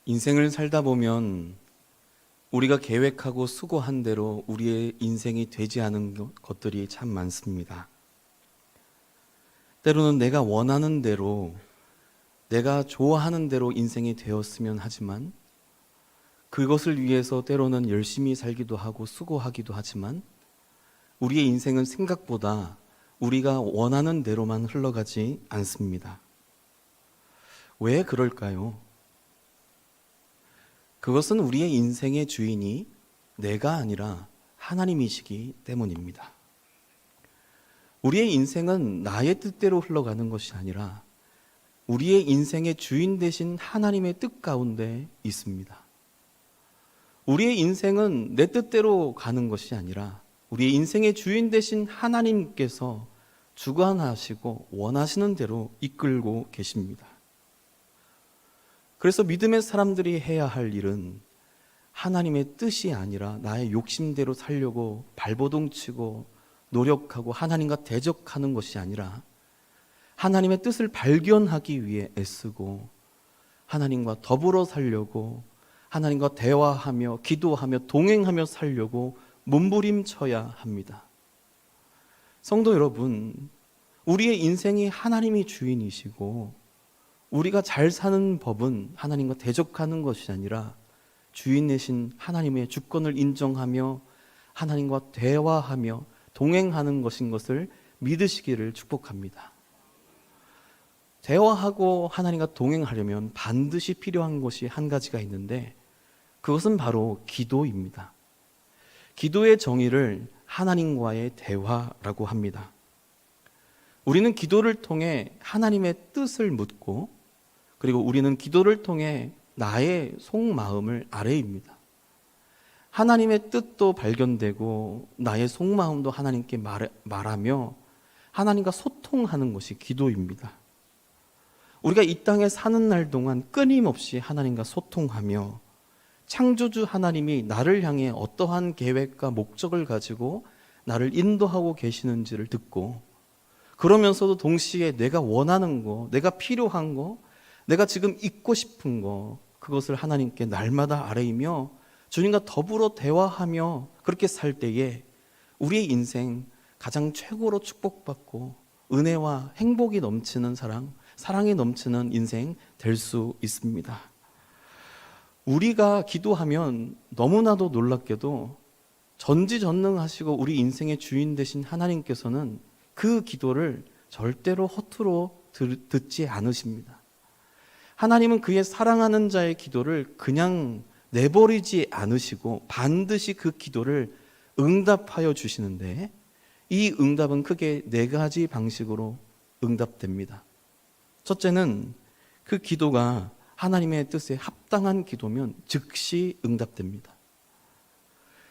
인생을 살다 보면 우리가 계획하고 수고한 대로 우리의 인생이 되지 않은 것들이 참 많습니다. 때로는 내가 원하는 대로, 내가 좋아하는 대로 인생이 되었으면 하지만 그것을 위해서 때로는 열심히 살기도 하고 수고하기도 하지만 우리의 인생은 생각보다 우리가 원하는 대로만 흘러가지 않습니다. 왜 그럴까요? 그것은 우리의 인생의 주인이 내가 아니라 하나님이시기 때문입니다. 우리의 인생은 나의 뜻대로 흘러가는 것이 아니라 우리의 인생의 주인 되신 하나님의 뜻 가운데 있습니다. 우리의 인생은 내 뜻대로 가는 것이 아니라 우리의 인생의 주인 되신 하나님께서 주관하시고 원하시는 대로 이끌고 계십니다. 그래서 믿음의 사람들이 해야 할 일은 하나님의 뜻이 아니라 나의 욕심대로 살려고 발버둥치고 노력하고 하나님과 대적하는 것이 아니라 하나님의 뜻을 발견하기 위해 애쓰고 하나님과 더불어 살려고 하나님과 대화하며 기도하며 동행하며 살려고 몸부림쳐야 합니다. 성도 여러분, 우리의 인생이 하나님이 주인이시고 우리가 잘 사는 법은 하나님과 대적하는 것이 아니라 주인 되신 하나님의 주권을 인정하며 하나님과 대화하며 동행하는 것인 것을 믿으시기를 축복합니다. 대화하고 하나님과 동행하려면 반드시 필요한 것이 한 가지가 있는데 그것은 바로 기도입니다. 기도의 정의를 하나님과의 대화라고 합니다. 우리는 기도를 통해 하나님의 뜻을 묻고 그리고 우리는 기도를 통해 나의 속마음을 아뢰입니다. 하나님의 뜻도 발견되고 나의 속마음도 하나님께 말하며 하나님과 소통하는 것이 기도입니다. 우리가 이 땅에 사는 날 동안 끊임없이 하나님과 소통하며 창조주 하나님이 나를 향해 어떠한 계획과 목적을 가지고 나를 인도하고 계시는지를 듣고 그러면서도 동시에 내가 원하는 거, 내가 필요한 거, 내가 지금 잊고 싶은 거 그것을 하나님께 날마다 아뢰이며 주님과 더불어 대화하며 그렇게 살 때에 우리의 인생 가장 최고로 축복받고 은혜와 행복이 넘치는 사랑이 넘치는 인생 될 수 있습니다. 우리가 기도하면 너무나도 놀랍게도 전지전능하시고 우리 인생의 주인 되신 하나님께서는 그 기도를 절대로 허투루 듣지 않으십니다. 하나님은 그의 사랑하는 자의 기도를 그냥 내버리지 않으시고 반드시 그 기도를 응답하여 주시는데 이 응답은 크게 4가지 방식으로 응답됩니다. 첫째는 그 기도가 하나님의 뜻에 합당한 기도면 즉시 응답됩니다.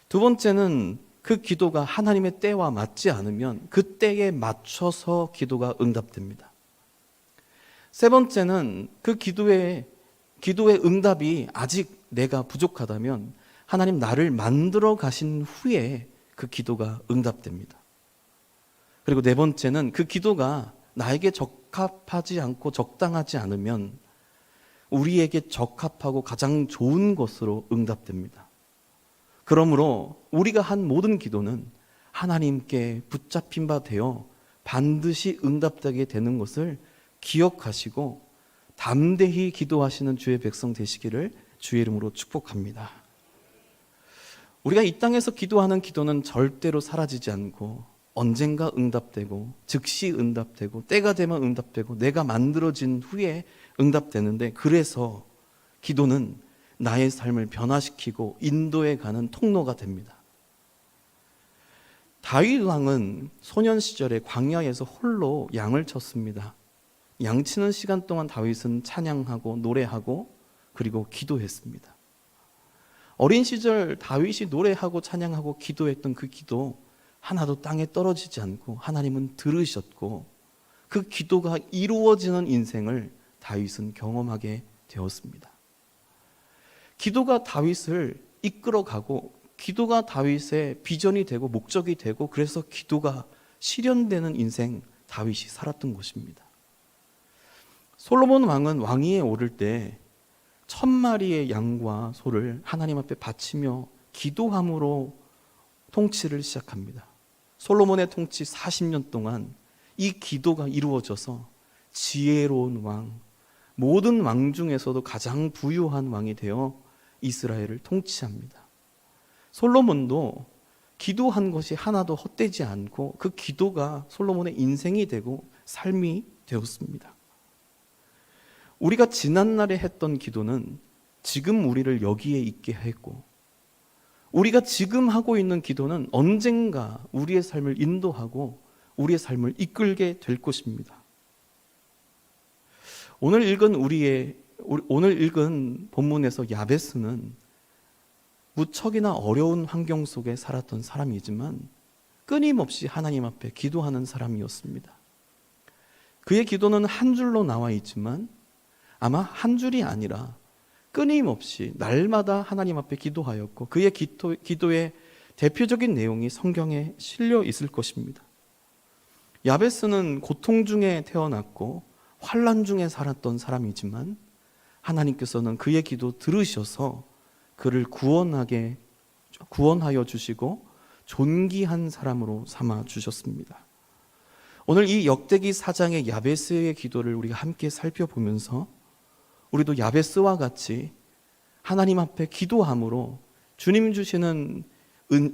두 번째는 그 기도가 하나님의 때와 맞지 않으면 그 때에 맞춰서 기도가 응답됩니다. 세 번째는 그 기도의 응답이 아직 내가 부족하다면 하나님 나를 만들어 가신 후에 그 기도가 응답됩니다. 그리고 네 번째는 그 기도가 나에게 적합하지 않고 적당하지 않으면 우리에게 적합하고 가장 좋은 것으로 응답됩니다. 그러므로 우리가 한 모든 기도는 하나님께 붙잡힌 바 되어 반드시 응답되게 되는 것을 기억하시고 담대히 기도하시는 주의 백성 되시기를 주의 이름으로 축복합니다. 우리가 이 땅에서 기도하는 기도는 절대로 사라지지 않고 언젠가 응답되고 즉시 응답되고 때가 되면 응답되고 내가 만들어진 후에 응답되는데 그래서 기도는 나의 삶을 변화시키고 인도해 가는 통로가 됩니다. 다윗 왕은 소년 시절에 광야에서 홀로 양을 쳤습니다. 양치는 시간 동안 다윗은 찬양하고 노래하고 그리고 기도했습니다. 어린 시절 다윗이 노래하고 찬양하고 기도했던 그 기도 하나도 땅에 떨어지지 않고 하나님은 들으셨고 그 기도가 이루어지는 인생을 다윗은 경험하게 되었습니다. 기도가 다윗을 이끌어가고 기도가 다윗의 비전이 되고 목적이 되고 그래서 기도가 실현되는 인생 다윗이 살았던 것입니다. 솔로몬 왕은 왕위에 오를 때 1000마리의 양과 소를 하나님 앞에 바치며 기도함으로 통치를 시작합니다. 솔로몬의 통치 40년 동안 이 기도가 이루어져서 지혜로운 왕, 모든 왕 중에서도 가장 부유한 왕이 되어 이스라엘을 통치합니다. 솔로몬도 기도한 것이 하나도 헛되지 않고 그 기도가 솔로몬의 인생이 되고 삶이 되었습니다. 우리가 지난날에 했던 기도는 지금 우리를 여기에 있게 했고, 우리가 지금 하고 있는 기도는 언젠가 우리의 삶을 인도하고 우리의 삶을 이끌게 될 것입니다. 오늘 읽은 본문에서 야베스는 무척이나 어려운 환경 속에 살았던 사람이지만 끊임없이 하나님 앞에 기도하는 사람이었습니다. 그의 기도는 한 줄로 나와 있지만 아마 한 줄이 아니라 끊임없이 날마다 하나님 앞에 기도하였고, 그의 기도의 대표적인 내용이 성경에 실려 있을 것입니다. 야베스는 고통 중에 태어났고 환난 중에 살았던 사람이지만 하나님께서는 그의 기도 들으셔서 그를 구원하여 주시고 존귀한 사람으로 삼아 주셨습니다. 오늘 이 역대기 4장의 야베스의 기도를 우리가 함께 살펴보면서 우리도 야베스와 같이 하나님 앞에 기도함으로 주님 주시는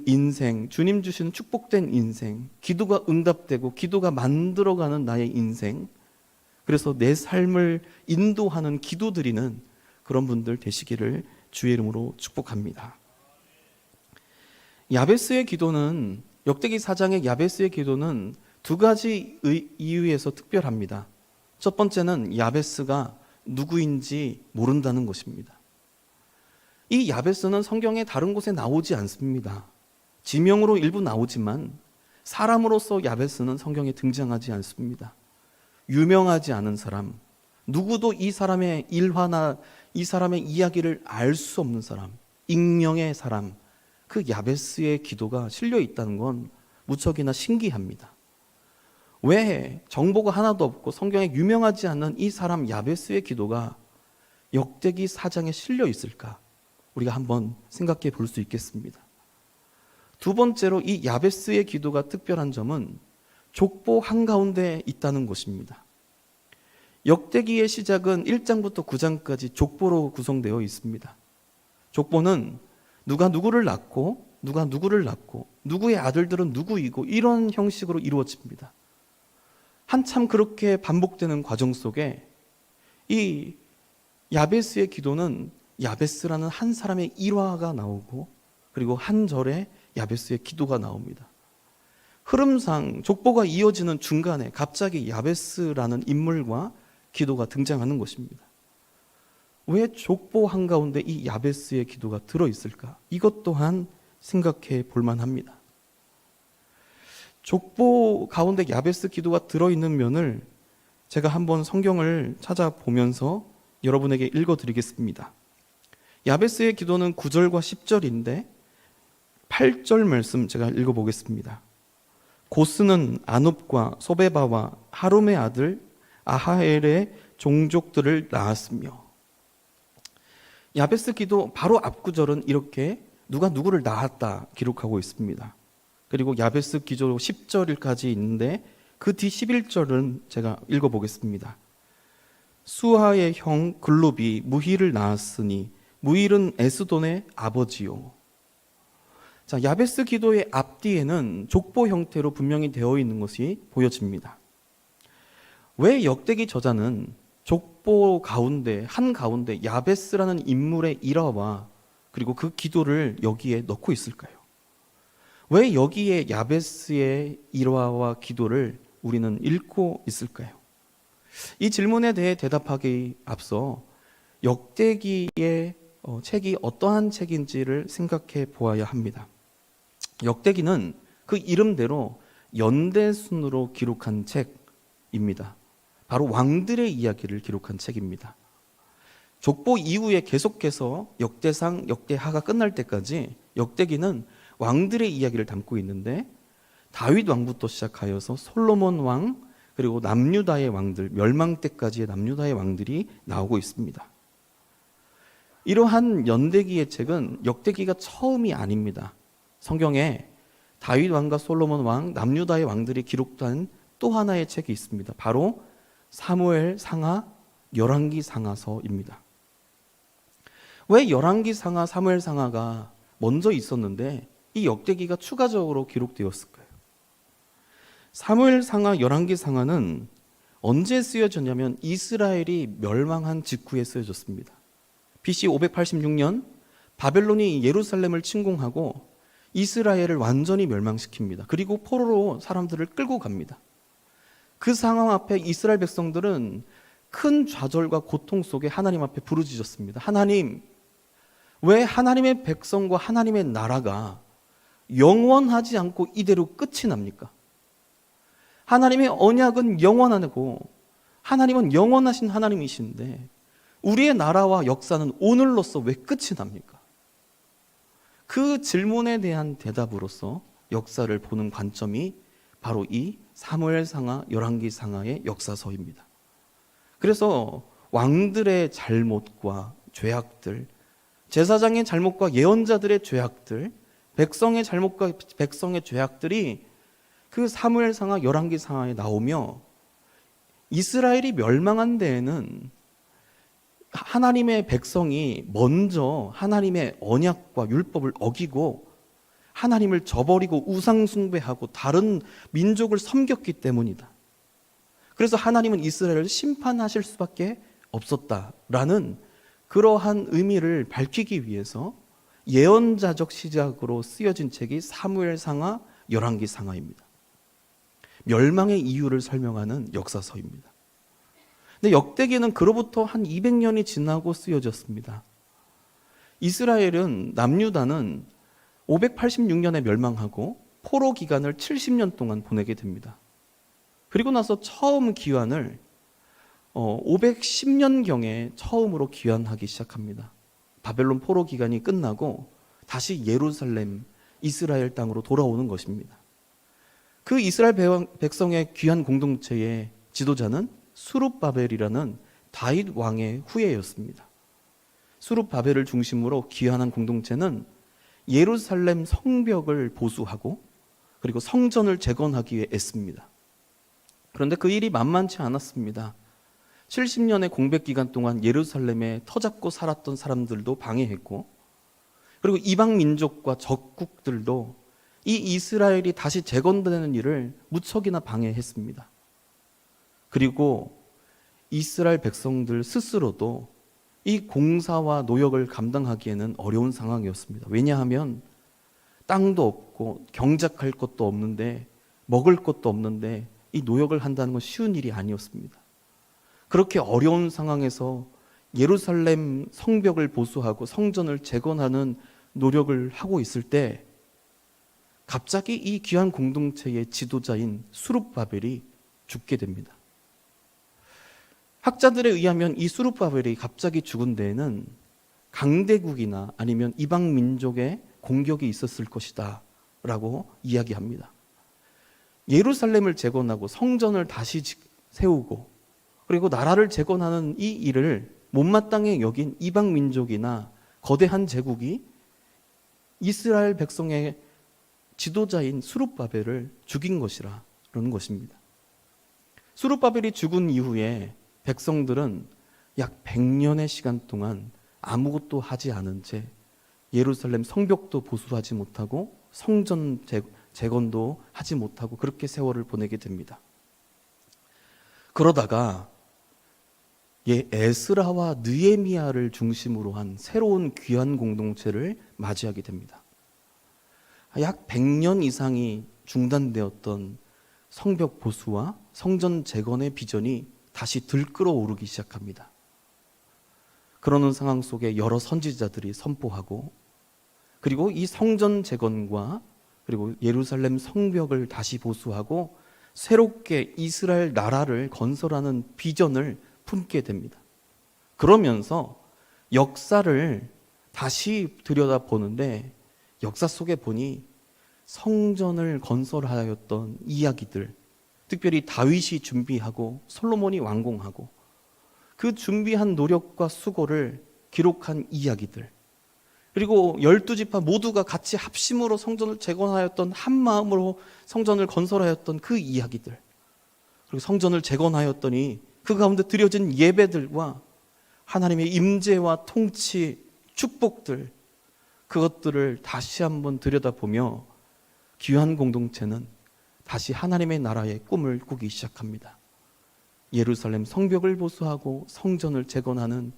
인생, 주님 주시는 축복된 인생, 기도가 응답되고 기도가 만들어가는 나의 인생, 그래서 내 삶을 인도하는 기도드리는 그런 분들 되시기를 주의 이름으로 축복합니다. 야베스의 기도는, 역대기 4장의 야베스의 기도는 두 가지 이유에서 특별합니다. 첫 번째는 야베스가 누구인지 모른다는 것입니다. 이 야베스는 성경의 다른 곳에 나오지 않습니다. 지명으로 일부 나오지만 사람으로서 야베스는 성경에 등장하지 않습니다. 유명하지 않은 사람, 누구도 이 사람의 일화나 이 사람의 이야기를 알 수 없는 사람, 익명의 사람, 그 야베스의 기도가 실려 있다는 건 무척이나 신기합니다. 왜 정보가 하나도 없고 성경에 유명하지 않는 이 사람 야베스의 기도가 역대기 4장에 실려 있을까? 우리가 한번 생각해 볼 수 있겠습니다. 두 번째로 이 야베스의 기도가 특별한 점은 족보 한가운데 있다는 것입니다. 역대기의 시작은 1장부터 9장까지 족보로 구성되어 있습니다. 족보는 누가 누구를 낳고 누가 누구를 낳고 누구의 아들들은 누구이고 이런 형식으로 이루어집니다. 한참 그렇게 반복되는 과정 속에 이 야베스의 기도는 야베스라는 한 사람의 일화가 나오고, 그리고 한 절에 야베스의 기도가 나옵니다. 흐름상 족보가 이어지는 중간에 갑자기 야베스라는 인물과 기도가 등장하는 것입니다. 왜 족보 한가운데 이 야베스의 기도가 들어있을까? 이것 또한 생각해 볼 만합니다. 족보 가운데 야베스 기도가 들어있는 면을 제가 한번 성경을 찾아보면서 여러분에게 읽어드리겠습니다. 야베스의 기도는 9절과 10절인데 8절 말씀 제가 읽어보겠습니다. 고스는 아눕과 소베바와 하룸의 아들 아하엘의 종족들을 낳았으며, 야베스 기도 바로 앞 구절은 이렇게 누가 누구를 낳았다 기록하고 있습니다. 그리고 야베스 기도 10절까지 있는데 그 뒤 11절은 제가 읽어보겠습니다. 수하의 형 글룹이 무힐을 낳았으니 무힐은 에스돈의 아버지요. 자, 야베스 기도의 앞뒤에는 족보 형태로 분명히 되어 있는 것이 보여집니다. 왜 역대기 저자는 족보 가운데 한가운데 야베스라는 인물의 일화와 그리고 그 기도를 여기에 넣고 있을까요? 왜 여기에 야베스의 일화와 기도를 우리는 읽고 있을까요? 이 질문에 대해 대답하기 앞서 역대기의 책이 어떠한 책인지를 생각해 보아야 합니다. 역대기는 그 이름대로 연대순으로 기록한 책입니다. 바로 왕들의 이야기를 기록한 책입니다. 족보 이후에 계속해서 역대상, 역대하가 끝날 때까지 역대기는 왕들의 이야기를 담고 있는데 다윗 왕부터 시작하여서 솔로몬 왕, 그리고 남유다의 왕들, 멸망 때까지의 남유다의 왕들이 나오고 있습니다. 이러한 연대기의 책은 역대기가 처음이 아닙니다. 성경에 다윗 왕과 솔로몬 왕, 남유다의 왕들이 기록된 또 하나의 책이 있습니다. 바로 사무엘 상하, 열왕기 상하서입니다. 왜 열왕기 상하, 사무엘 상하가 먼저 있었는데 이 역대기가 추가적으로 기록되었을까요? 사무엘 상하, 열왕기 상하는 언제 쓰여졌냐면 이스라엘이 멸망한 직후에 쓰여졌습니다. BC 586년 바벨론이 예루살렘을 침공하고 이스라엘을 완전히 멸망시킵니다. 그리고 포로로 사람들을 끌고 갑니다. 그 상황 앞에 이스라엘 백성들은 큰 좌절과 고통 속에 하나님 앞에 부르짖었습니다. 하나님, 왜 하나님의 백성과 하나님의 나라가 영원하지 않고 이대로 끝이 납니까? 하나님의 언약은 영원하고 하나님은 영원하신 하나님이신데 우리의 나라와 역사는 오늘로서 왜 끝이 납니까? 그 질문에 대한 대답으로서 역사를 보는 관점이 바로 이 사무엘 상하, 열왕기 상하의 역사서입니다. 그래서 왕들의 잘못과 죄악들, 제사장의 잘못과 예언자들의 죄악들, 백성의 잘못과 백성의 죄악들이 그 사무엘 상하, 열왕기 상하에 나오며 이스라엘이 멸망한 데에는 하나님의 백성이 먼저 하나님의 언약과 율법을 어기고 하나님을 저버리고 우상 숭배하고 다른 민족을 섬겼기 때문이다. 그래서 하나님은 이스라엘을 심판하실 수밖에 없었다라는 그러한 의미를 밝히기 위해서 예언자적 시작으로 쓰여진 책이 사무엘 상하, 열왕기 상하입니다. 멸망의 이유를 설명하는 역사서입니다. 근데 역대기는 그로부터 한 200년이 지나고 쓰여졌습니다. 이스라엘은 남유다는 586년에 멸망하고 포로 기간을 70년 동안 보내게 됩니다. 그리고 나서 처음 귀환을 510년경에 처음으로 귀환하기 시작합니다. 바벨론 포로 기간이 끝나고 다시 예루살렘, 이스라엘 땅으로 돌아오는 것입니다. 그 이스라엘 백성의 귀환 공동체의 지도자는 수룹바벨이라는 다윗 왕의 후예였습니다. 수룹바벨을 중심으로 귀환한 공동체는 예루살렘 성벽을 보수하고 그리고 성전을 재건하기 위해 애씁니다. 그런데 그 일이 만만치 않았습니다. 70년의 공백 기간 동안 예루살렘에 터잡고 살았던 사람들도 방해했고 그리고 이방 민족과 적국들도 이 이스라엘이 다시 재건되는 일을 무척이나 방해했습니다. 그리고 이스라엘 백성들 스스로도 이 공사와 노역을 감당하기에는 어려운 상황이었습니다. 왜냐하면 땅도 없고 경작할 것도 없는데 먹을 것도 없는데 이 노역을 한다는 건 쉬운 일이 아니었습니다. 그렇게 어려운 상황에서 예루살렘 성벽을 보수하고 성전을 재건하는 노력을 하고 있을 때 갑자기 이 귀한 공동체의 지도자인 수룹바벨이 죽게 됩니다. 학자들에 의하면 이 수룹바벨이 갑자기 죽은 데에는 강대국이나 아니면 이방 민족의 공격이 있었을 것이다 라고 이야기합니다. 예루살렘을 재건하고 성전을 다시 세우고 그리고 나라를 재건하는 이 일을 못마땅해 여긴 이방 민족이나 거대한 제국이 이스라엘 백성의 지도자인 수룹바벨을 죽인 것이라는 것입니다. 수룹바벨이 죽은 이후에 백성들은 약 100년의 시간 동안 아무것도 하지 않은 채 예루살렘 성벽도 보수하지 못하고 성전 재건도 하지 못하고 그렇게 세월을 보내게 됩니다. 그러다가 에스라와 느헤미야를 중심으로 한 새로운 귀한 공동체를 맞이하게 됩니다. 약 100년 이상이 중단되었던 성벽 보수와 성전 재건의 비전이 다시 들끓어오르기 시작합니다. 그러는 상황 속에 여러 선지자들이 선포하고 그리고 이 성전 재건과 그리고 예루살렘 성벽을 다시 보수하고 새롭게 이스라엘 나라를 건설하는 비전을 품게 됩니다. 그러면서 역사를 다시 들여다보는데 역사 속에 보니 성전을 건설하였던 이야기들, 특별히 다윗이 준비하고 솔로몬이 완공하고 그 준비한 노력과 수고를 기록한 이야기들, 그리고 12지파 모두가 같이 합심으로 성전을 재건하였던, 한 마음으로 성전을 건설하였던 그 이야기들, 그리고 성전을 재건하였더니 그 가운데 드려진 예배들과 하나님의 임재와 통치, 축복들, 그것들을 다시 한번 들여다보며 귀한 공동체는 다시 하나님의 나라의 꿈을 꾸기 시작합니다. 예루살렘 성벽을 보수하고 성전을 재건하는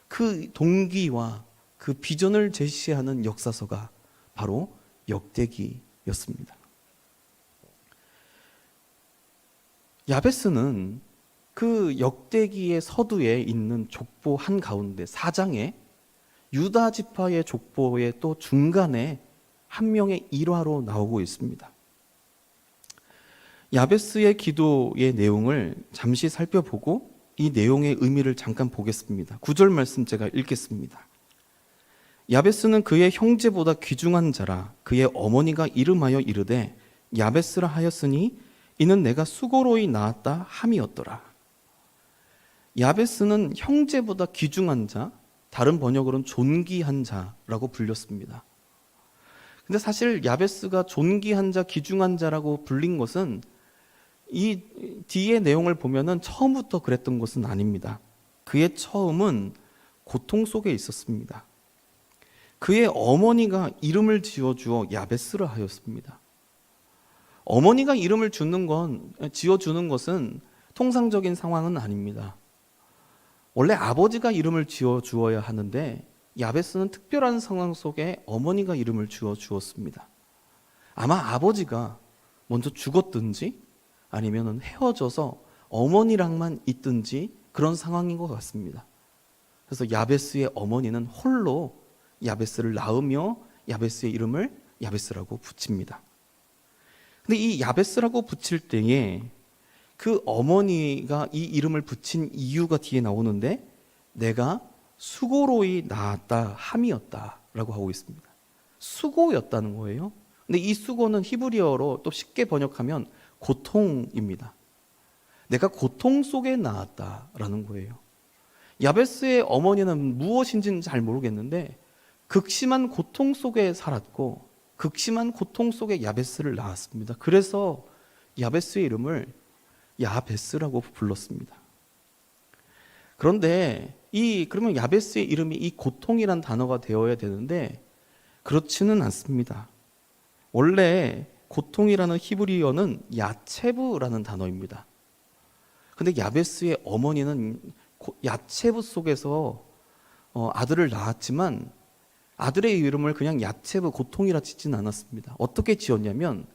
그 동기와 그 비전을 제시하는 역사서가 바로 역대기였습니다. 야베스는 그 역대기의 서두에 있는 족보 한가운데 4장에 유다 지파의 족보의 또 중간에 한 명의 일화로 나오고 있습니다. 야베스의 기도의 내용을 잠시 살펴보고 이 내용의 의미를 잠깐 보겠습니다. 9절 말씀 제가 읽겠습니다. 야베스는 그의 형제보다 귀중한 자라. 그의 어머니가 이름하여 이르되 야베스라 하였으니 이는 내가 수고로이 낳았다 함이었더라. 야베스는 형제보다 귀중한 자, 다른 번역으로는 존귀한 자라고 불렸습니다. 근데 사실 야베스가 존귀한 자, 귀중한 자라고 불린 것은 이 뒤의 내용을 보면은 처음부터 그랬던 것은 아닙니다. 그의 처음은 고통 속에 있었습니다. 그의 어머니가 이름을 지어주어 야베스라 하였습니다. 어머니가 이름을 지어주는 것은 통상적인 상황은 아닙니다. 원래 아버지가 이름을 지어주어야 하는데 야베스는 특별한 상황 속에 어머니가 이름을 지어주었습니다. 아마 아버지가 먼저 죽었든지 아니면 헤어져서 어머니랑만 있든지 그런 상황인 것 같습니다. 그래서 야베스의 어머니는 홀로 야베스를 낳으며 야베스의 이름을 야베스라고 붙입니다. 근데 이 야베스라고 붙일 때에 그 어머니가 이 이름을 붙인 이유가 뒤에 나오는데 내가 수고로이 낳았다 함이었다라고 하고 있습니다. 수고였다는 거예요. 근데 이 수고는 히브리어로 또 쉽게 번역하면 고통입니다. 내가 고통 속에 낳았다라는 거예요. 야베스의 어머니는 무엇인지는 잘 모르겠는데 극심한 고통 속에 살았고 극심한 고통 속에 야베스를 낳았습니다. 그래서 야베스의 이름을 야베스라고 불렀습니다. 그런데 그러면 야베스의 이름이 이 고통이란 단어가 되어야 되는데 그렇지는 않습니다. 원래 고통이라는 히브리어는 야체브라는 단어입니다. 근데 야베스의 어머니는 야체브 속에서 아들을 낳았지만 아들의 이름을 그냥 야체브 고통이라 짓진 않았습니다. 어떻게 지었냐면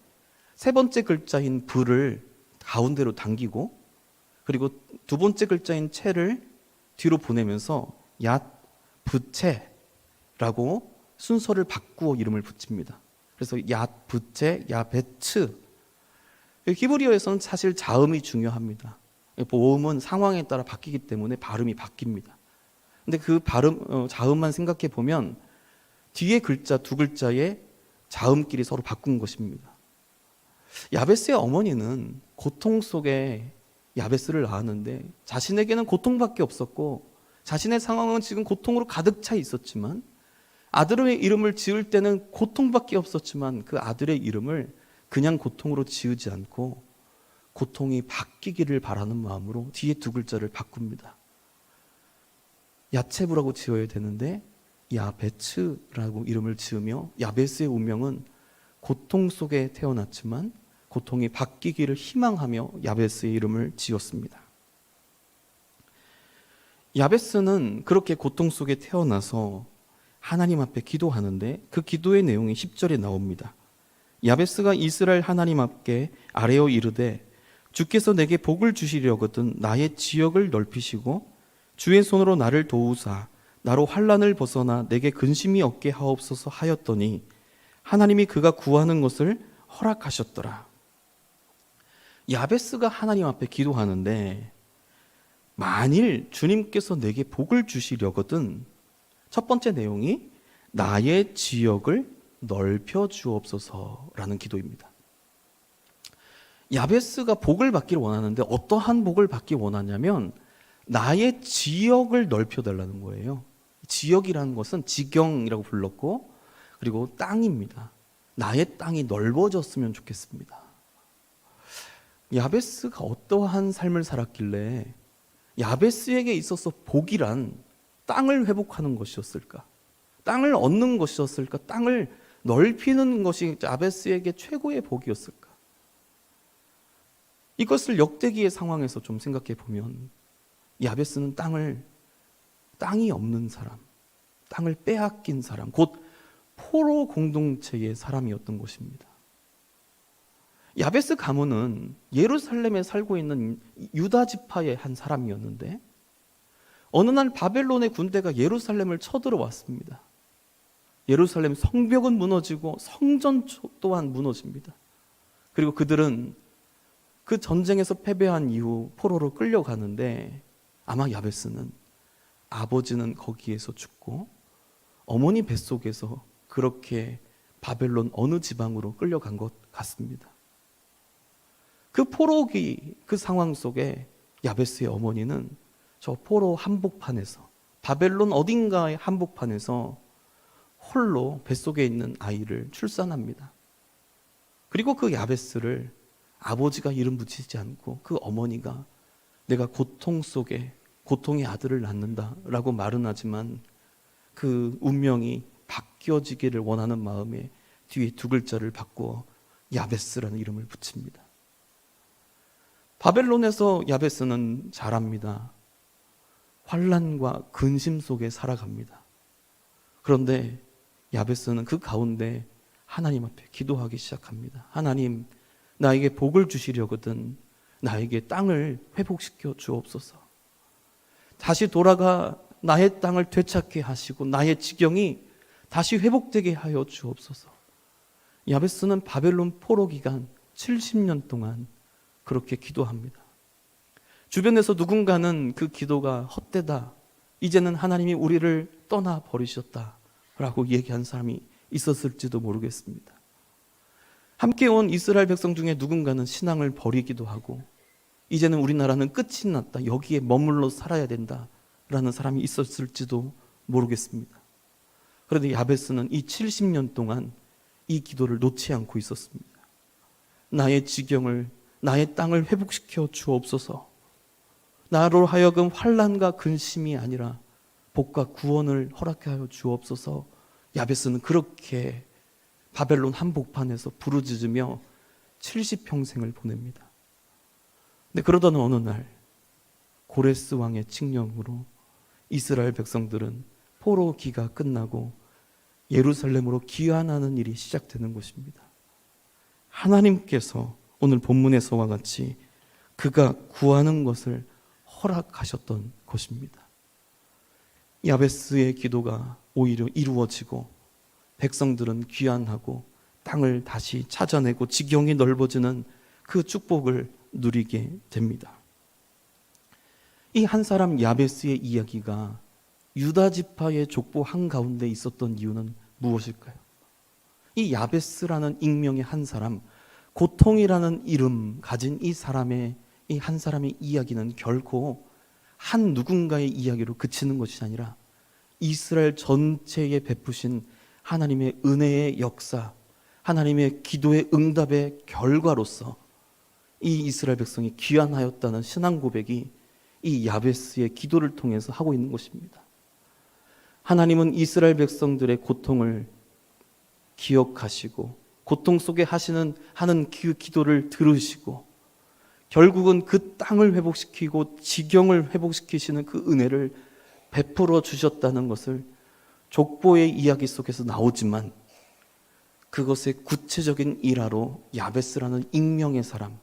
세 번째 글자인 브를 가운데로 당기고 그리고 두 번째 글자인 체를 뒤로 보내면서 얏브체라고 순서를 바꾸어 이름을 붙입니다. 그래서 얏브체, 야베츠. 히브리어에서는 사실 자음이 중요합니다. 보음은 상황에 따라 바뀌기 때문에 발음이 바뀝니다. 근데 그 자음만 생각해 보면 뒤에 글자 두 글자의 자음끼리 서로 바꾼 것입니다. 야베스의 어머니는 고통 속에 야베스를 낳았는데 자신에게는 고통밖에 없었고 자신의 상황은 지금 고통으로 가득 차 있었지만 아들의 이름을 지을 때는 고통밖에 없었지만 그 아들의 이름을 그냥 고통으로 지으지 않고 고통이 바뀌기를 바라는 마음으로 뒤에 두 글자를 바꿉니다. 야체부라고 지어야 되는데 야베츠라고 이름을 지으며 야베스의 운명은 고통 속에 태어났지만 고통이 바뀌기를 희망하며 야베스의 이름을 지었습니다. 야베스는 그렇게 고통 속에 태어나서 하나님 앞에 기도하는데 그 기도의 내용이 10절에 나옵니다. 야베스가 이스라엘 하나님 앞에 아뢰어 이르되 주께서 내게 복을 주시려거든 나의 지역을 넓히시고 주의 손으로 나를 도우사 나로 환난을 벗어나 내게 근심이 없게 하옵소서 하였더니 하나님이 그가 구하는 것을 허락하셨더라. 야베스가 하나님 앞에 기도하는데 만일 주님께서 내게 복을 주시려거든 첫 번째 내용이 나의 지역을 넓혀 주옵소서라는 기도입니다. 야베스가 복을 받기를 원하는데 어떠한 복을 받기 원하냐면 나의 지역을 넓혀 달라는 거예요. 지역이라는 것은 지경이라고 불렀고, 그리고 땅입니다. 나의 땅이 넓어졌으면 좋겠습니다. 야베스가 어떠한 삶을 살았길래 야베스에게 있어서 복이란 땅을 회복하는 것이었을까? 땅을 얻는 것이었을까? 땅을 넓히는 것이 야베스에게 최고의 복이었을까? 이것을 역대기의 상황에서 좀 생각해 보면 야베스는 땅이 없는 사람, 땅을 빼앗긴 사람, 곧 포로 공동체의 사람이었던 것입니다. 야베스 가문은 예루살렘에 살고 있는 유다 지파의 한 사람이었는데 어느 날 바벨론의 군대가 예루살렘을 쳐들어왔습니다. 예루살렘 성벽은 무너지고 성전 또한 무너집니다. 그리고 그들은 그 전쟁에서 패배한 이후 포로로 끌려가는데 아마 야베스는 아버지는 거기에서 죽고 어머니 뱃속에서 그렇게 바벨론 어느 지방으로 끌려간 것 같습니다. 그 포로기 그 상황 속에 야베스의 어머니는 저 포로 한복판에서 바벨론 어딘가의 한복판에서 홀로 뱃속에 있는 아이를 출산합니다. 그리고 그 야베스를 아버지가 이름 붙이지 않고 그 어머니가 내가 고통 속에 고통의 아들을 낳는다라고 말은 하지만 그 운명이 바뀌어지기를 원하는 마음에 뒤에 두 글자를 바꾸어 야베스라는 이름을 붙입니다. 바벨론에서 야베스는 자랍니다. 환난과 근심 속에 살아갑니다. 그런데 야베스는 그 가운데 하나님 앞에 기도하기 시작합니다. 하나님, 나에게 복을 주시려거든 나에게 땅을 회복시켜 주옵소서. 다시 돌아가 나의 땅을 되찾게 하시고 나의 지경이 다시 회복되게 하여 주옵소서. 야베스는 바벨론 포로 기간 70년 동안 그렇게 기도합니다. 주변에서 누군가는 그 기도가 헛되다, 이제는 하나님이 우리를 떠나 버리셨다라고 얘기한 사람이 있었을지도 모르겠습니다. 함께 온 이스라엘 백성 중에 누군가는 신앙을 버리기도 하고 이제는 우리나라는 끝이 났다, 여기에 머물러 살아야 된다라는 사람이 있었을지도 모르겠습니다. 그런데 야베스는 이 70년 동안 이 기도를 놓지 않고 있었습니다. 나의 지경을, 나의 땅을 회복시켜 주옵소서. 나로 하여금 환난과 근심이 아니라 복과 구원을 허락하여 주옵소서. 야베스는 그렇게 바벨론 한복판에서 부르짖으며 70평생을 보냅니다. 근데 그러던 어느 날 고레스 왕의 칙령으로 이스라엘 백성들은 포로기가 끝나고 예루살렘으로 귀환하는 일이 시작되는 것입니다. 하나님께서 오늘 본문에서와 같이 그가 구하는 것을 허락하셨던 것입니다. 야베스의 기도가 오히려 이루어지고 백성들은 귀환하고 땅을 다시 찾아내고 지경이 넓어지는 그 축복을 누리게 됩니다. 이 한 사람 야베스의 이야기가 유다 지파의 족보 한가운데 있었던 이유는 무엇일까요? 이 야베스라는 익명의 한 사람, 고통이라는 이름 가진 이 사람의 이 한 사람의 이야기는 결코 한 누군가의 이야기로 그치는 것이 아니라 이스라엘 전체에 베푸신 하나님의 은혜의 역사, 하나님의 기도의 응답의 결과로서 이 이스라엘 백성이 귀환하였다는 신앙 고백이 이 야베스의 기도를 통해서 하고 있는 것입니다. 하나님은 이스라엘 백성들의 고통을 기억하시고 고통 속에 하는 그 기도를 들으시고 결국은 그 땅을 회복시키고 지경을 회복시키시는 그 은혜를 베풀어 주셨다는 것을 족보의 이야기 속에서 나오지만 그것의 구체적인 일화로 야베스라는 익명의 사람,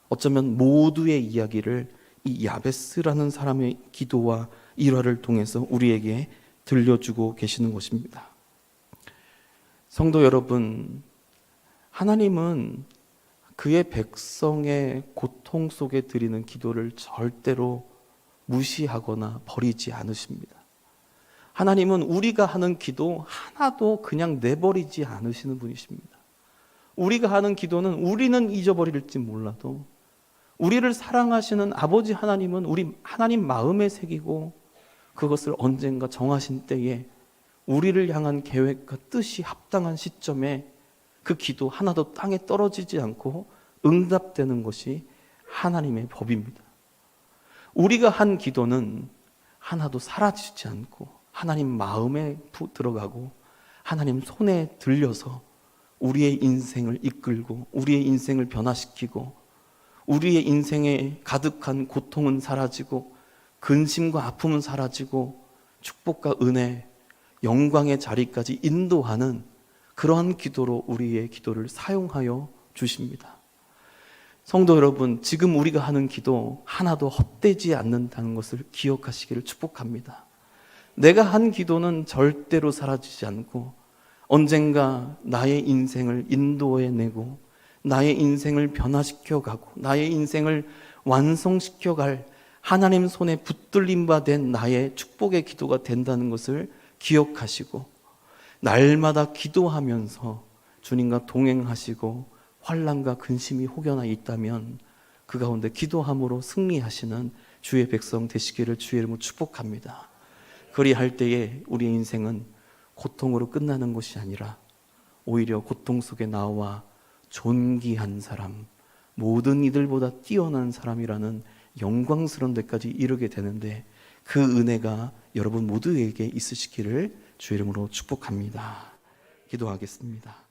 어쩌면 모두의 이야기를 이 야베스라는 사람의 기도와 일화를 통해서 우리에게 들려주고 계시는 것입니다. 성도 여러분, 하나님은 그의 백성의 고통 속에 드리는 기도를 절대로 무시하거나 버리지 않으십니다. 하나님은 우리가 하는 기도 하나도 그냥 내버리지 않으시는 분이십니다. 우리가 하는 기도는 우리는 잊어버릴지 몰라도 우리를 사랑하시는 아버지 하나님은 우리 하나님 마음에 새기고 그것을 언젠가 정하신 때에 우리를 향한 계획과 뜻이 합당한 시점에 그 기도 하나도 땅에 떨어지지 않고 응답되는 것이 하나님의 법입니다. 우리가 한 기도는 하나도 사라지지 않고 하나님 마음에 들어가고 하나님 손에 들려서 우리의 인생을 이끌고 우리의 인생을 변화시키고 우리의 인생에 가득한 고통은 사라지고 근심과 아픔은 사라지고 축복과 은혜, 영광의 자리까지 인도하는 그러한 기도로 우리의 기도를 사용하여 주십니다. 성도 여러분, 지금 우리가 하는 기도 하나도 헛되지 않는다는 것을 기억하시기를 축복합니다. 내가 한 기도는 절대로 사라지지 않고 언젠가 나의 인생을 인도해내고 나의 인생을 변화시켜가고 나의 인생을 완성시켜갈 하나님 손에 붙들림 바 된 나의 축복의 기도가 된다는 것을 기억하시고 날마다 기도하면서 주님과 동행하시고 환난과 근심이 혹여나 있다면 그 가운데 기도함으로 승리하시는 주의 백성 되시기를 주의 이름으로 축복합니다. 그리할 때에 우리의 인생은 고통으로 끝나는 것이 아니라 오히려 고통 속에 나와 존귀한 사람, 모든 이들보다 뛰어난 사람이라는 영광스러운 데까지 이르게 되는데 그 은혜가 여러분 모두에게 있으시기를 주의 이름으로 축복합니다. 기도하겠습니다.